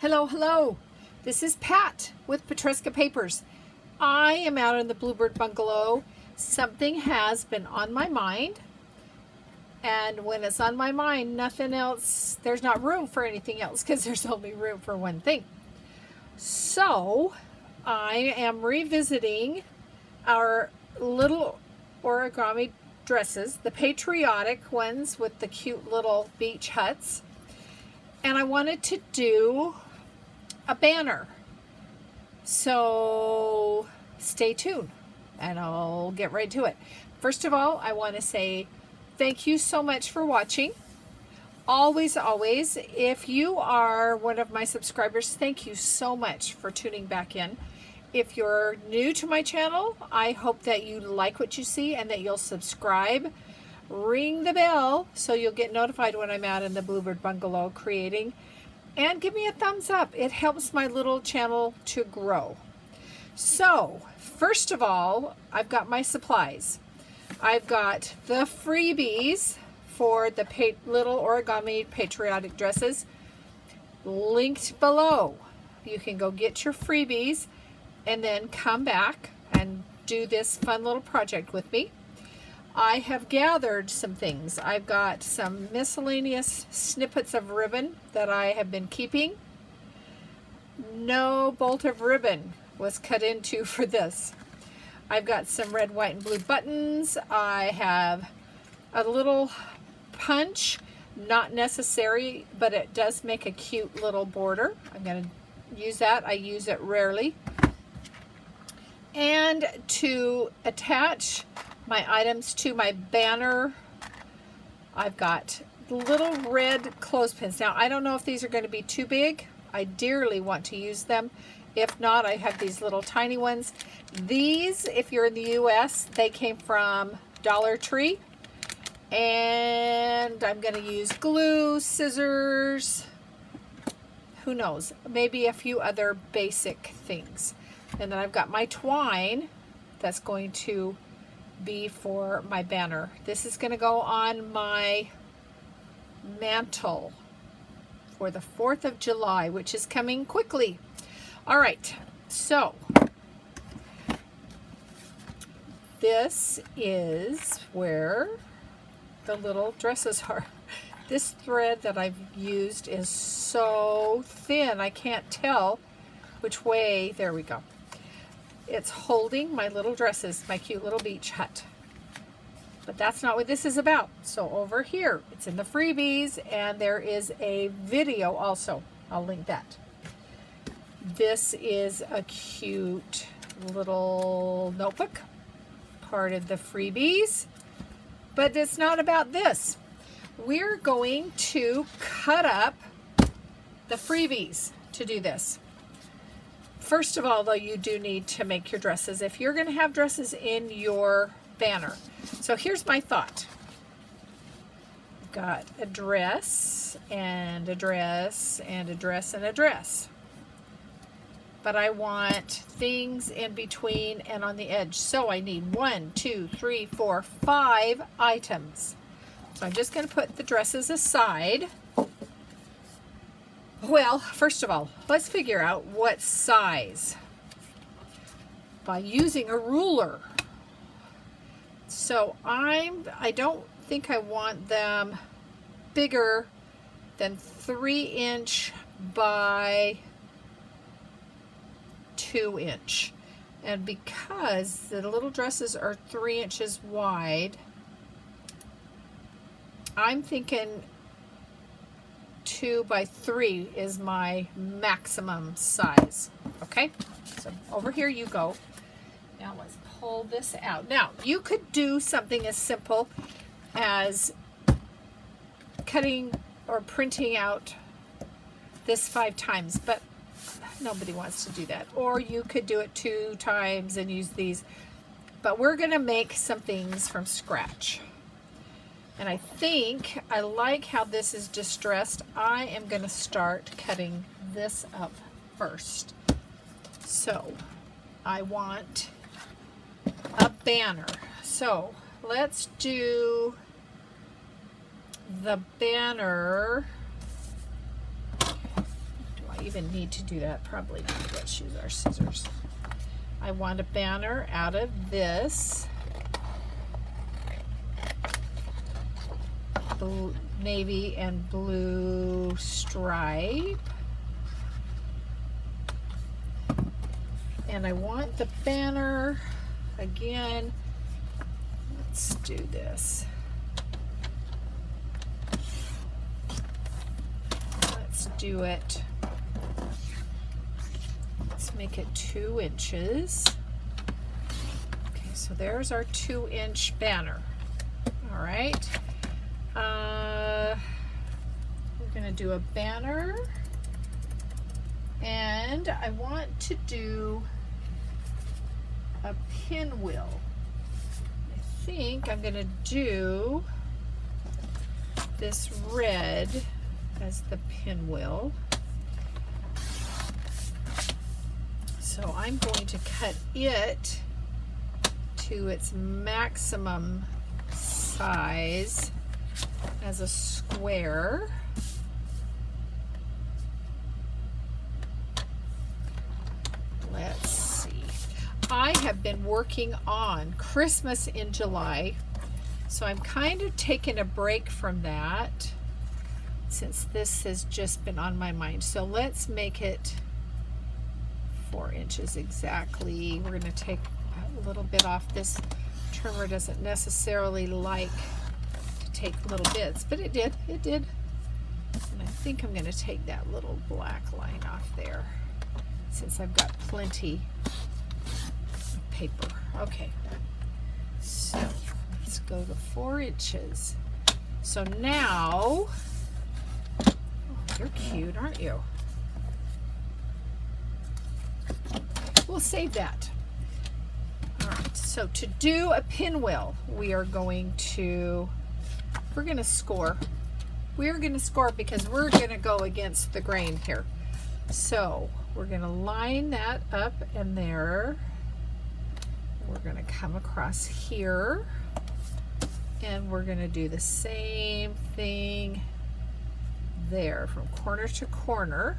Hello, hello. This is Pat with Patriotic Papers. I am out in the Bluebird Bungalow. Something has been on my mind, and when it's on my mind, nothing else, there's not room for anything else because there's only room for one thing. So I am revisiting our little origami dresses, the patriotic ones with the cute little beach huts, and I wanted to do a banner. So stay tuned and I'll get right to it. First of all, I want to say thank you so much for watching. Always, if you are one of my subscribers, thank you so much for tuning back in. If you're new to my channel, I hope that you like what you see and that you'll subscribe. Ring the bell so you'll get notified when I'm out in the Bluebird Bungalow creating. And give me a thumbs up. It helps my little channel to grow. So, first of all, I've got my supplies. I've got the freebies for the little origami patriotic dresses linked below. You can go get your freebies and then come back and do this fun little project with me. I have gathered some things. I've got some miscellaneous snippets of ribbon that I have been keeping. No bolt of ribbon was cut into for this. I've got some red, white, and blue buttons. I have a little punch, not necessary, but it does make a cute little border. I'm going to use that. I use it rarely. And to attach my items to my banner, I've got little red clothespins. Now, I don't know if these are going to be too big. I dearly want to use them. If not, I have these little tiny ones. These, if you're in the US, they came from Dollar Tree. And I'm going to use glue, scissors, who knows, maybe a few other basic things. And then I've got my twine that's going to be for my banner. This is going to go on my mantle for the 4th of July, which is coming quickly. All right, so this is where the little dresses are. This thread that I've used is so thin, I can't tell which way. There we go. It's holding my little dresses, my cute little beach hut. But that's not what this is about. So over here, it's in the freebies, and there is a video also. I'll link that. This is a cute little notebook, part of the freebies. But it's not about this. We're going to cut up the freebies to do this. First of all, though, you do need to make your dresses if you're going to have dresses in your banner. So here's my thought. I've got a dress and a dress and a dress and a dress. But I want things in between and on the edge. So I need 1, 2, 3, 4, 5 items. So I'm just going to put the dresses aside. Well, first of all, let's figure out what size by using a ruler. So I don't think I want them bigger than 3" by 2". And because the little dresses are 3 inches wide, I'm thinking 2 by 3 is my maximum size. Okay, so over here you go. Now let's pull this out. Now you could do something as simple as cutting or printing out this 5 times, but nobody wants to do that. Or you could do it 2 times and use these. But we're going to make some things from scratch. And I think I like how this is distressed. I am going to start cutting this up first. So I want a banner. So let's do the banner. Do I I even need to do that? Probably not. Let's use our scissors. I want a banner out of this blue, navy and blue stripe. And I want the banner, again, let's do this. Let's do it. Let's make it 2 inches. Okay, so there's our 2-inch banner. All right. We're gonna do a banner, and I want to do a pinwheel. I think I'm gonna do this red as the pinwheel. So I'm going to cut it to its maximum size as a square. Let's see. I have been working on Christmas in July, so I'm kind of taking a break from that since this has just been on my mind. So let's make it 4 inches exactly. We're going to take a little bit off. This trimmer doesn't necessarily like to take little bits, but it did. It did. And I think I'm going to take that little black line off there since I've got plenty of paper. Okay. So let's go to 4 inches. So now, oh, you're cute, aren't you? We'll save that. All right, so to do a pinwheel, we're going to score. We're going to score because we're going to go against the grain here. So we're going to line that up in there. We're going to come across here, and we're going to do the same thing there from corner to corner.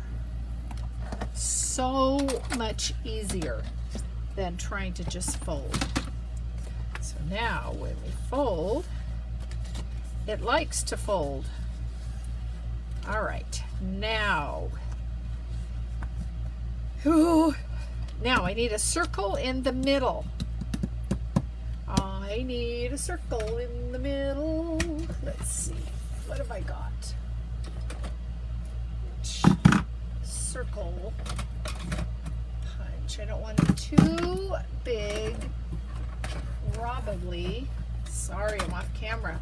So much easier than trying to just fold. So now when we fold, it likes to fold. All right, now I need a circle in the middle. I need a circle in the middle. Let's see, what have I got? Circle punch. I don't want it too big, probably. Sorry, I'm off camera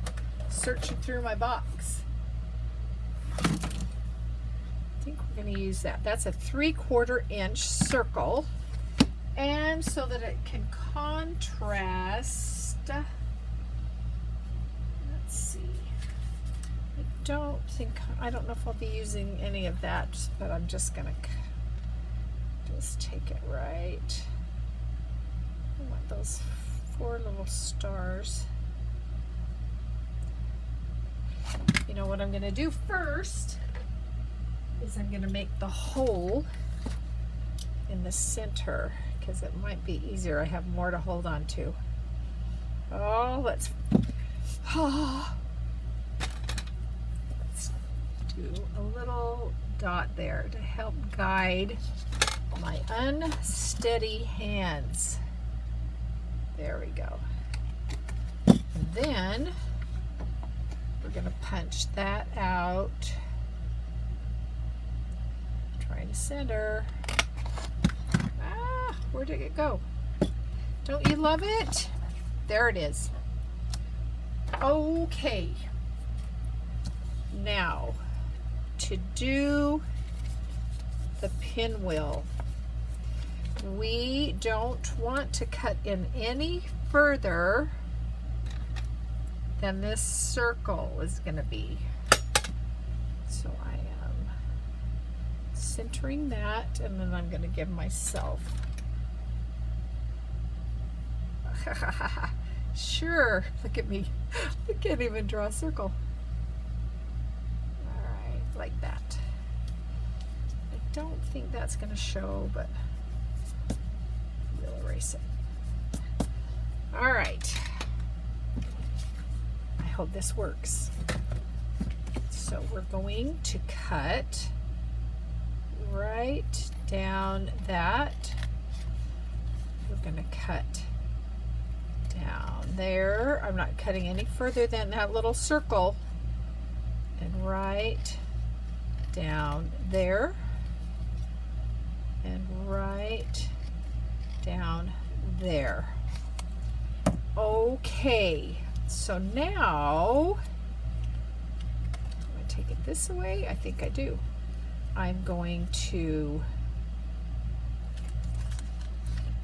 searching through my box. I think we're going to use that. That's a 3/4 inch circle, and so that it can contrast. Let's see. I don't know if I'll be using any of that, but I'm just gonna just take it right. I want those 4 little stars. You know what I'm gonna do first is I'm gonna make the hole in the center because it might be easier. I have more to hold on to. Oh, let's do a little dot there to help guide my unsteady hands. There we go. And then we're going to punch that out. Trying to center. Ah, where did it go? Don't you love it? There it is. Okay. Now, to do the pinwheel, we don't want to cut in any further than this circle is going to be. So I am centering that, and then I'm going to give myself sure, look at me. I can't even draw a circle. All right, like that. Like don't think that's going to show, but we'll erase it. All right. I hope this works. So we're going to cut right down that. We're going to cut down there. I'm not cutting any further than that little circle. And right down there. And right down there. Okay, so now I'm going to take it this way. I think I do. I'm going to,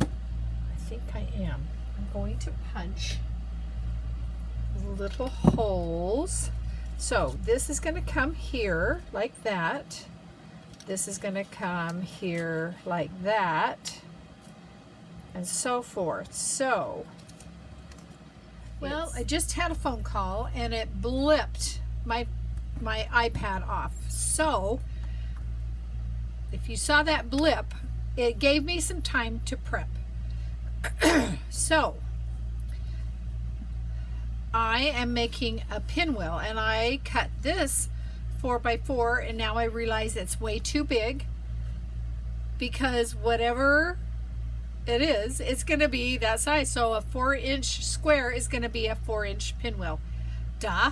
I think I am. I'm going to punch little holes. So this is going to come here like that. This is going to come here like that, and so forth. So, well, I just had a phone call and it blipped my iPad off. So, if you saw that blip, it gave me some time to prep. So, I am making a pinwheel, and I cut this 4x4, and now I realize it's way too big, because whatever it is, it's going to be that size. So a 4-inch square is going to be a 4-inch pinwheel. Duh.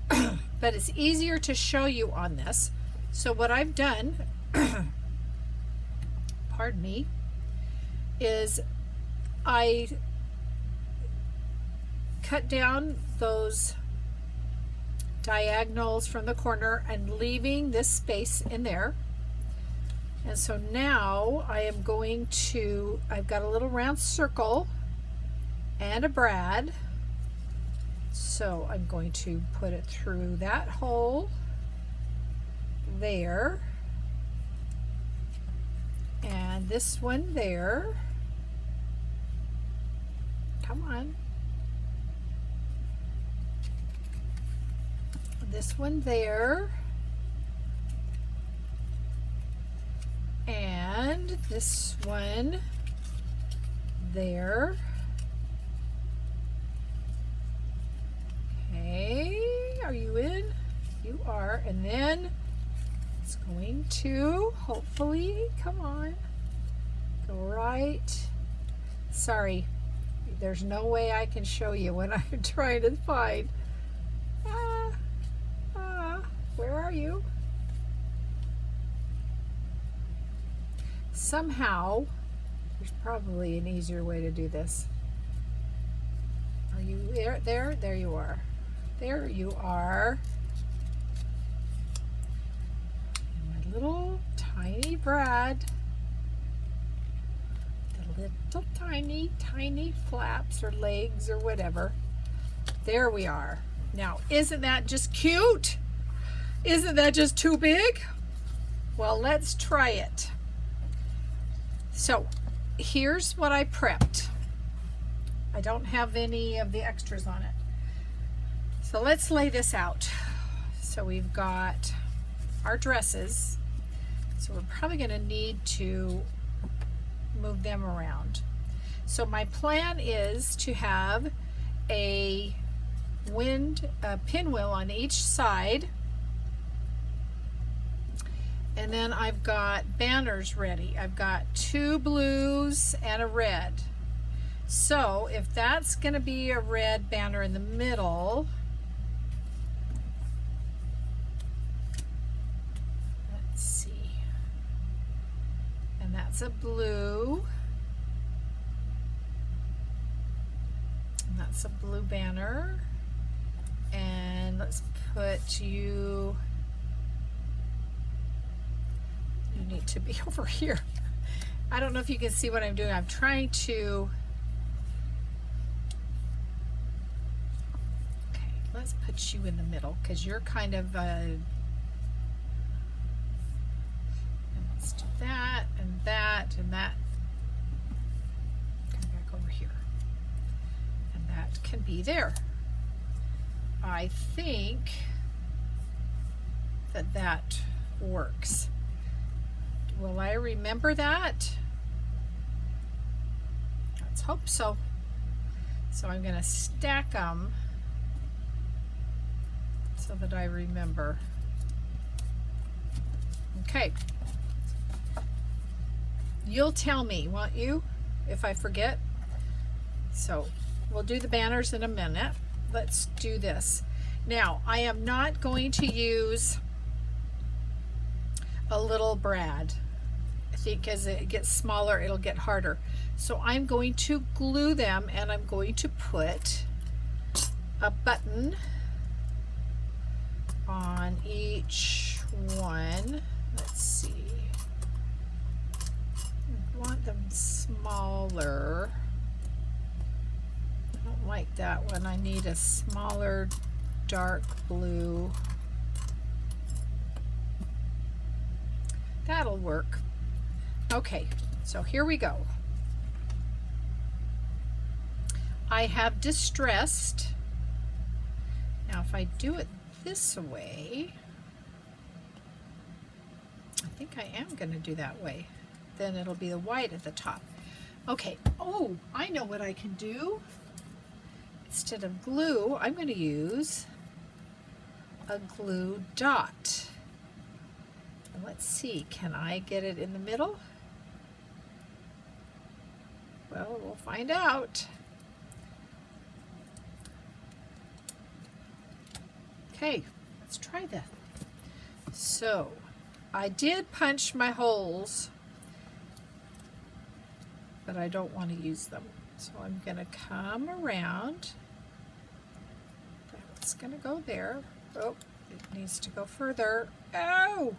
But it's easier to show you on this. So what I've done, pardon me, is I cut down those diagonals from the corner and leaving this space in there. And so now I am going to, I've got a little round circle and a brad. So I'm going to put it through that hole there, and this one there. Come on. This one there, and this one there. Okay, are you in? You are. And then it's going to hopefully, come on, go right. Sorry, there's no way I can show you when I'm trying to find. Where are you? Somehow, there's probably an easier way to do this. Are you there? There you are. There you are. And my little tiny brad. The little tiny flaps or legs or whatever. There we are. Now, isn't that just cute? Isn't that just too big? Well, let's try it. So, here's what I prepped. I don't have any of the extras on it. So let's lay this out. So we've got our dresses. So we're probably going to need to move them around. So my plan is to have a pinwheel on each side. And then I've got banners ready. I've got 2 blues and a red. So if that's going to be a red banner in the middle, let's see, and that's a blue, and that's a blue banner, and let's put you need to be over here. I don't know if you can see what I'm doing. I'm trying to, okay, let's put you in the middle because you're kind of and let's do that and that and that. Come back over here, and that can be there. I think that works. Will I remember that? Let's hope so. So I'm going to stack them so that I remember. Okay. You'll tell me, won't you, if I forget? So we'll do the banners in a minute. Let's do this. Now, I am not going to use a little brad. I think as it gets smaller, it'll get harder. So I'm going to glue them, and I'm going to put a button on each one. Let's see. I want them smaller. I don't like that one. I need a smaller dark blue. That'll work. Okay, so here we go. I have distressed. Now if I do it this way, I think I am going to do that way. Then it'll be the white at the top. Okay, oh, I know what I can do. Instead of glue, I'm going to use a glue dot. And let's see, can I get it in the middle? Well, we'll find out. Okay, let's try that. So, I did punch my holes, but I don't want to use them. So I'm going to come around. That's going to go there. Oh, it needs to go further. Oh!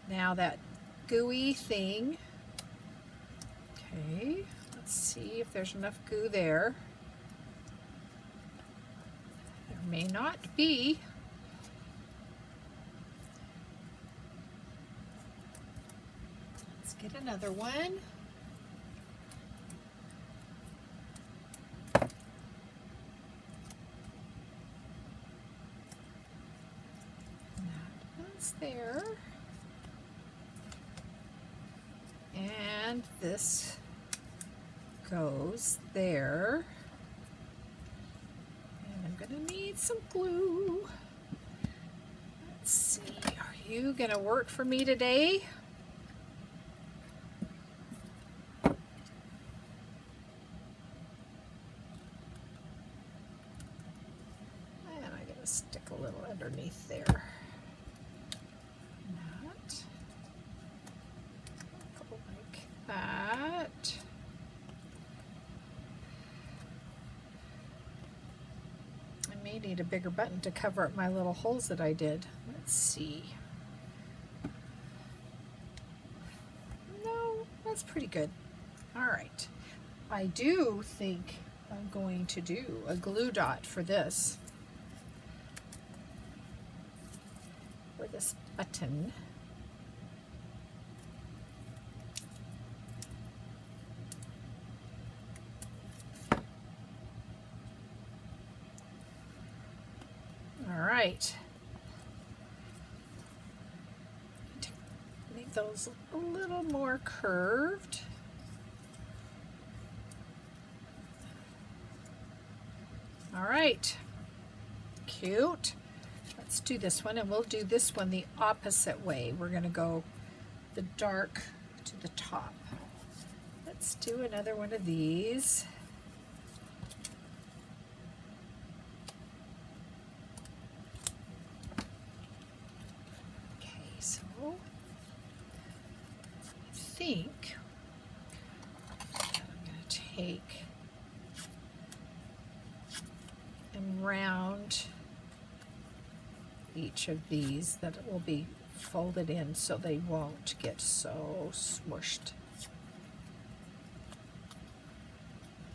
Now that gooey thing. Okay, let's see if there's enough goo there. There may not be. Let's get another one. There, and this goes there, and I'm gonna need some glue. Let's see, are you gonna work for me today? And I'm gonna stick a little underneath there. That. I may need a bigger button to cover up my little holes that I did. Let's see. No, that's pretty good. All right. I do think I'm going to do a glue dot for this. For this button. Right. Make those a little more curved. All right. Cute. Let's do this one, and we'll do this one the opposite way. We're going to go the dark to the top. Let's do another one of these. I think I'm going to take and round each of these that will be folded in so they won't get so smushed.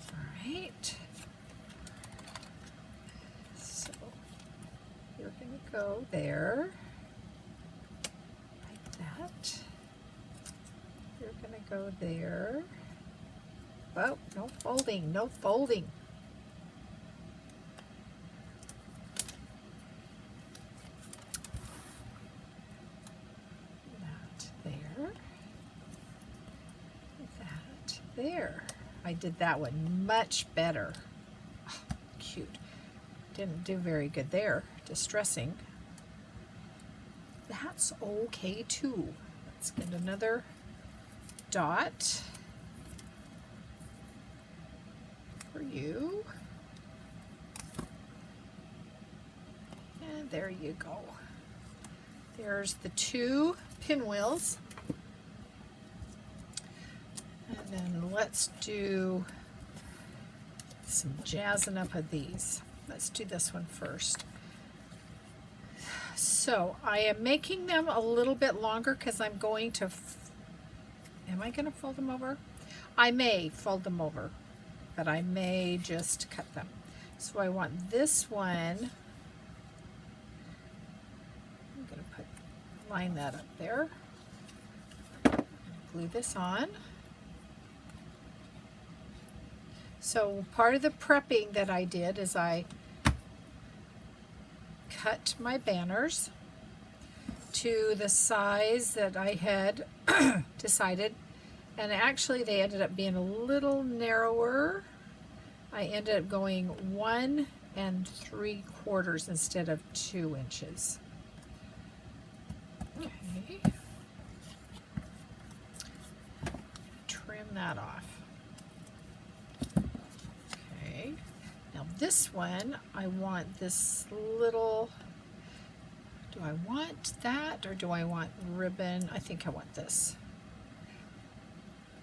All right. So you're going to go there like that. You're going to go there. Oh, no folding, no folding. That there. There. I did that one much better. Oh, cute. Didn't do very good there. Distressing. That's okay too. Let's get another dot for you. And there you go. There's the 2 pinwheels. And then let's do some jazzing up of these. Let's do this one first. So I am making them a little bit longer because I'm going to, am I going to fold them over? I may fold them over, but I may just cut them. So I want this one, I'm going to line that up there, glue this on. So part of the prepping that I did is I cut my banners to the size that I had decided, and actually they ended up being a little narrower. I ended up going 1 3/4 instead of 2 inches. Okay. Trim that off. Okay. Now this one, I want this little, do I want that or do I want ribbon? I think I want this.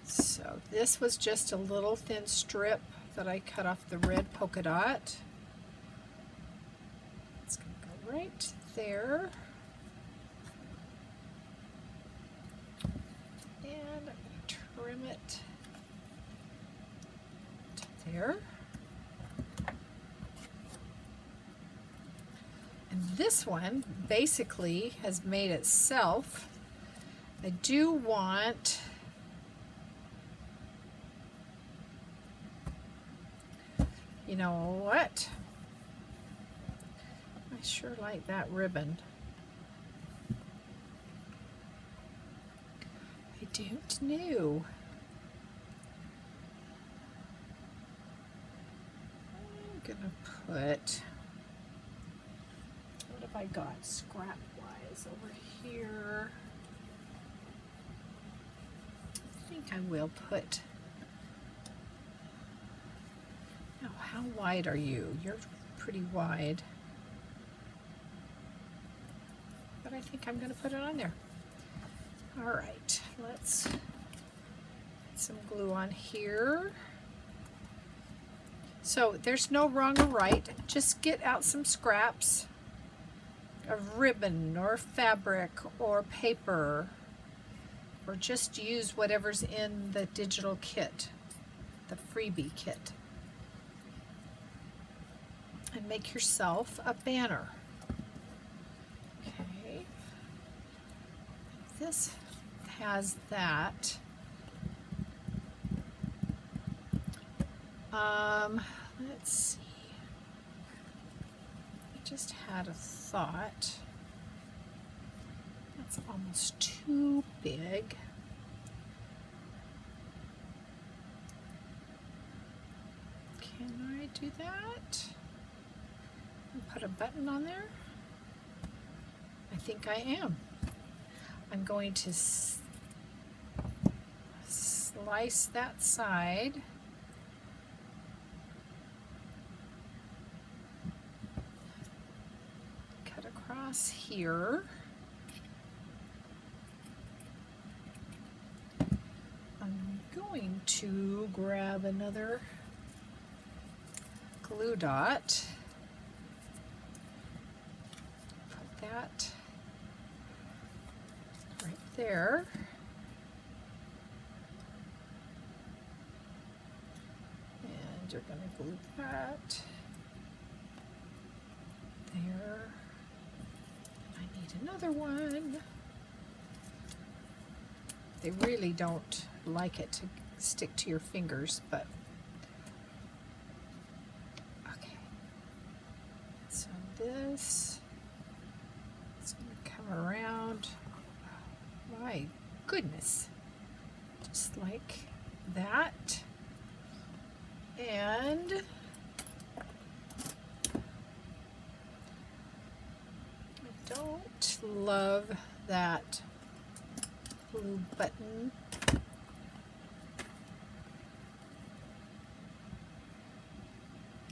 So this was just a little thin strip that I cut off the red polka dot. It's going to go right there. And I'm going to trim it to there. And this one basically has made itself. I do want you know what? I sure like that ribbon. I don't know. I'm gonna put, what have I got scrap wise over here? I think I will put, now how wide are you? You're pretty wide. But I think I'm gonna put it on there. All right, let's put some glue on here. So there's no wrong or right. Just get out some scraps of ribbon or fabric or paper, or just use whatever's in the digital kit, the freebie kit, and make yourself a banner. Okay, this has that. Let's see. I just had a thought. That's almost too big. Can I do that? And put a button on there? I think I am. I'm going to slice that side. Cut across here. I'm going to grab another glue dot. Put that right there. And you're going to glue that there. I need another one. They really don't like it to stick to your fingers, but okay. So this is going to come around. My goodness, just like that. And I don't love that blue button.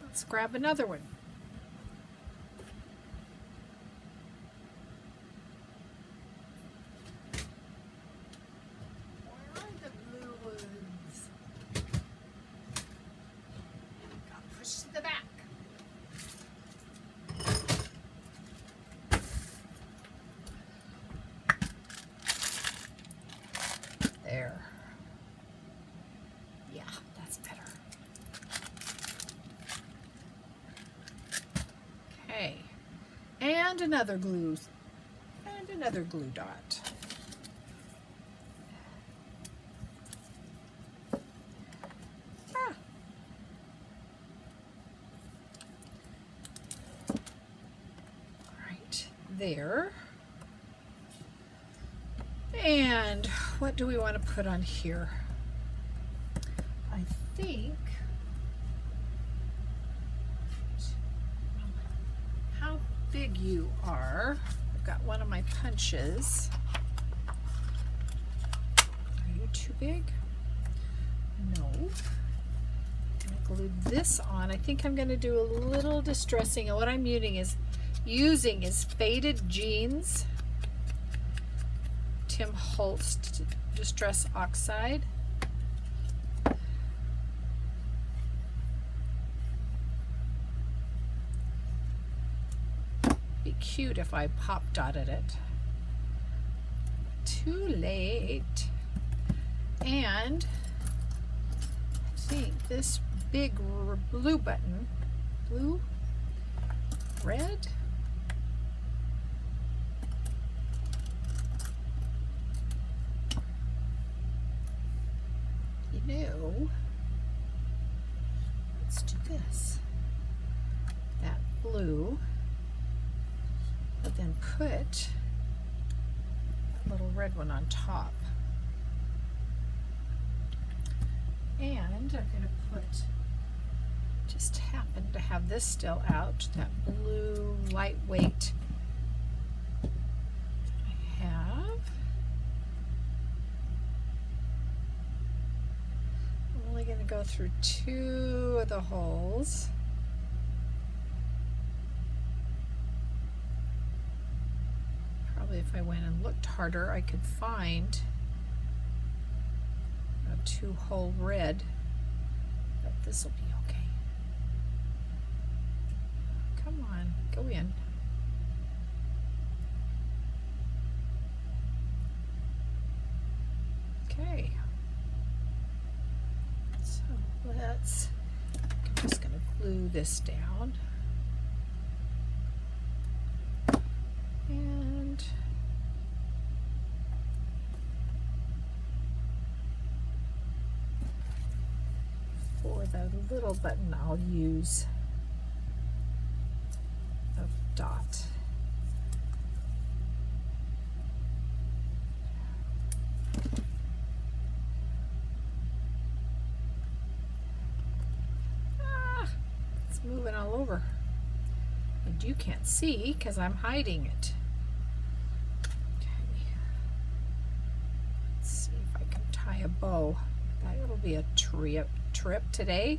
Let's grab another one. Where are the blue ones? Got pushed to the back. There. Yeah, that's better. Okay. And another glue dot. Right there. And what do we want to put on here? I think, how big you are. I've got one of my punches. Are you too big? No. I'm going to glue this on. I think I'm going to do a little distressing, and what I'm using is faded jeans. Tim Holtz Distress Oxide. Be cute if I pop dotted it. Too late. And I think this big blue button, blue, red, no, let's do this. That blue, but then put that little red one on top. And I'm going to put, just happen to have this still out, that blue lightweight I have. I'm only going to go through 2 of the holes. Probably if I went and looked harder, I could find a 2-hole red, but this will be okay. Come on, go in. Okay. So I'm just going to glue this down. And for the little button, I'll use a dot. It's moving all over. And you can't see because I'm hiding it. Okay. Let's see if I can tie a bow. That'll be a trip today.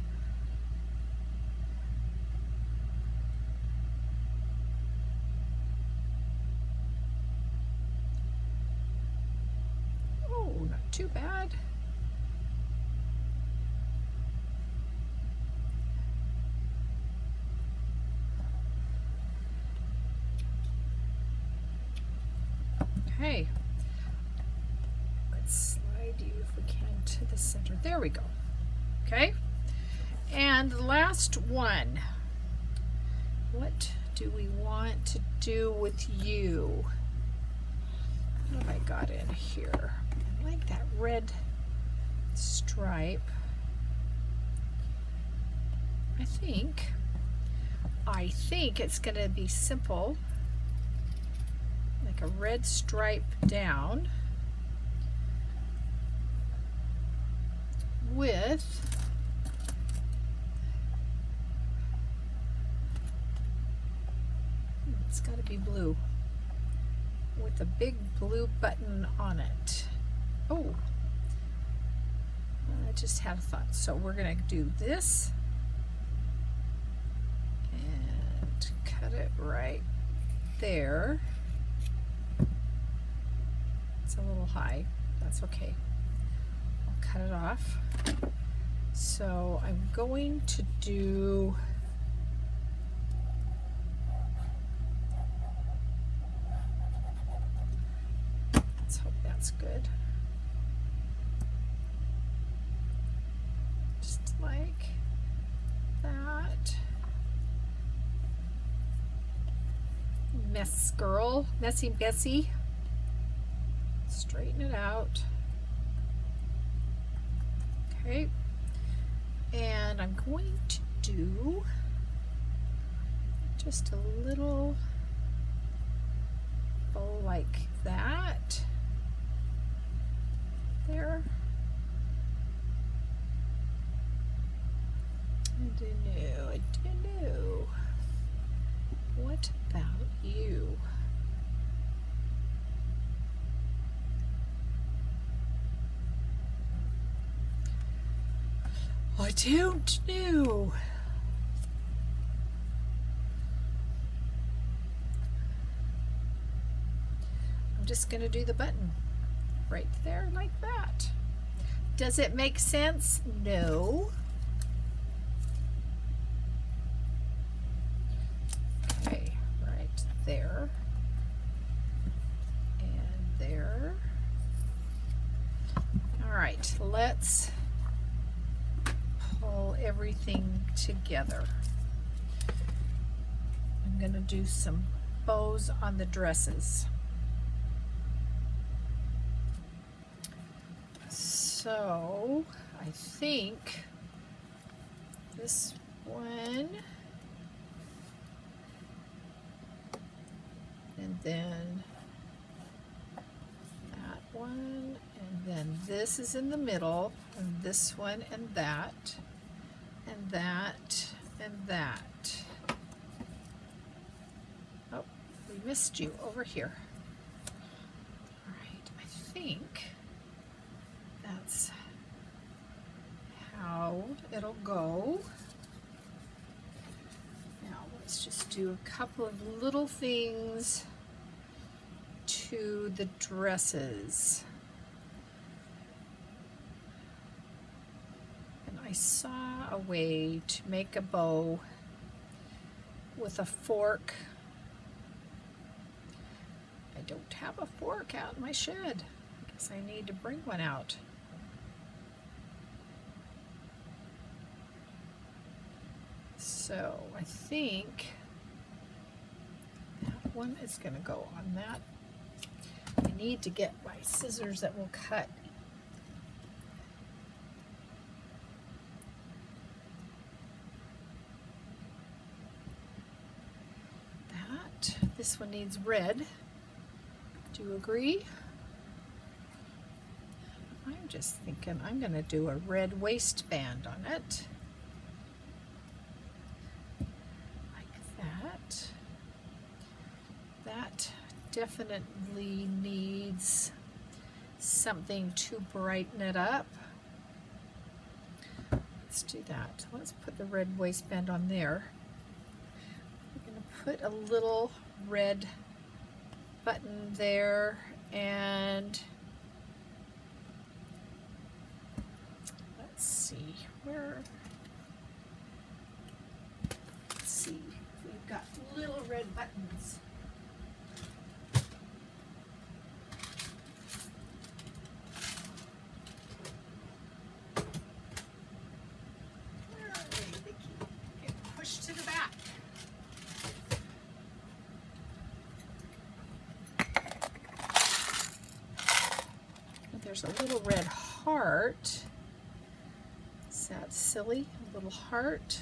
Oh, not too bad. Okay, let's slide you if we can to the center. There we go. Okay, and the last one. What do we want to do with you? What have I got in here? I like that red stripe. I think it's going to be simple. Like a red stripe down with with it's got to be blue with a big blue button on it. Oh, I just had a thought. So we're going to do this and cut it right there. It's a little high. That's okay. I'll cut it off. So I'm going to do let's hope that's good. Just like that. Mess girl, messy Bessie. Straighten it out. Okay. And I'm going to do just a little bow like that. There. I don't know. What about you? I don't know. I'm just going to do the button right there like that. Does it make sense? No. Okay, right there. And there. All right, let's pull everything together. I'm going to do some bows on the dresses. So I think this one, and then that one, and then this is in the middle, and this one, and that, and that, and that. Oh, we missed you over here. All right, I think that's how it'll go. Now let's just do a couple of little things to the dresses. And I saw a way to make a bow with a fork. I don't have a fork out in my shed. I guess I need to bring one out. So I think that one is going to go on that. I need to get my scissors that will cut. That. This one needs red. Do you agree? I'm just thinking I'm going to do a red waistband on it. That definitely needs something to brighten it up. Let's do that. Let's put the red waistband on there. We're going to put a little red button there, and let's see where. Let's see. We've got little red buttons. There's a little red heart. Is that silly? A little heart?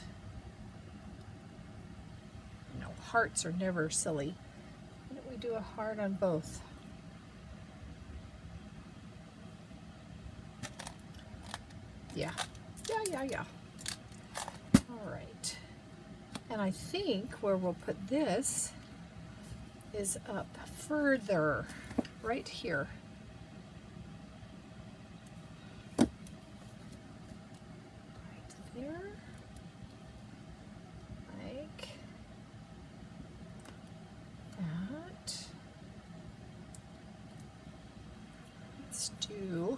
No, hearts are never silly. Why don't we do a heart on both? Yeah, Yeah. All right. And I think where we'll put this is up further, right here. Right there. Like that. Let's do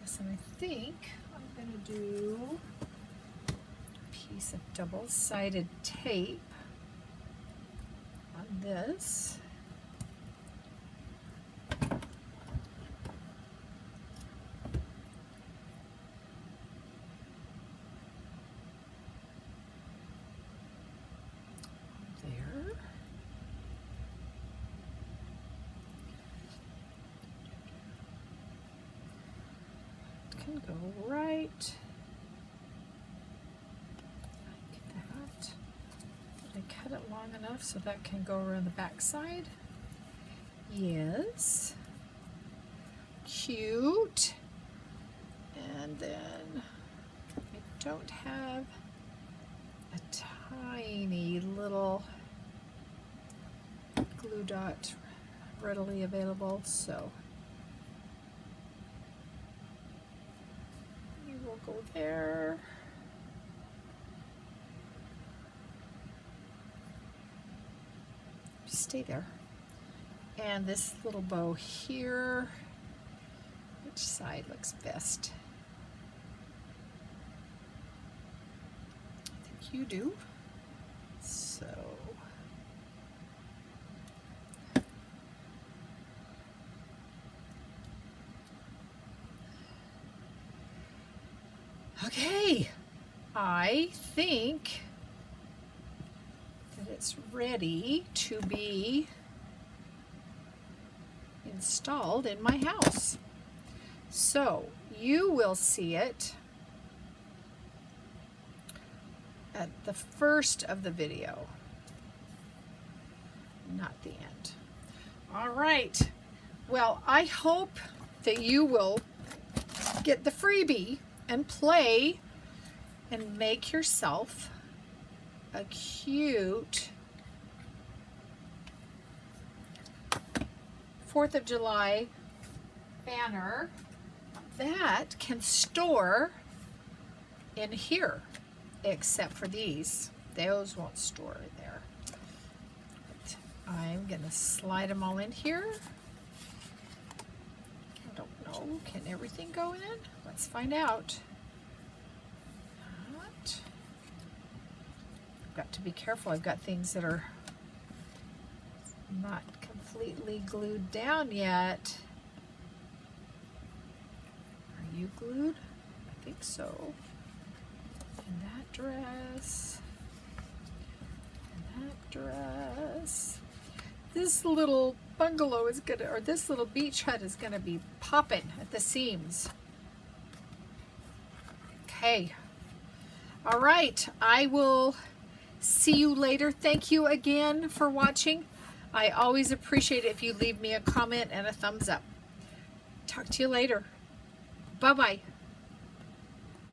this, and I think I'm going to do a piece of double-sided tape on this. There. It can go right like that. Did I cut it long enough so that can go around the back side? Yes. Cute. And then I don't have a tiny little glue dot readily available, so you will go there. Stay there. And this little bow here, which side looks best? I think you do. So okay, I think that it's ready to be installed in my house. So you will see it at the first of the video, not the end. All right. Well, I hope that you will get the freebie and play and make yourself a cute 4th of July banner that can store in here, except for these. Those won't store in there. But I'm going to slide them all in here. I don't know. Can everything go in? Let's find out. I've got to be careful. I've got things that are not completely glued down yet. Are you glued? I think so. And that dress. And that dress. This little bungalow is gonna, or this little beach hut is gonna be popping at the seams. Okay. All right. I will see you later. Thank you again for watching. I always appreciate it if you leave me a comment and a thumbs up. Talk to you later. Bye-bye.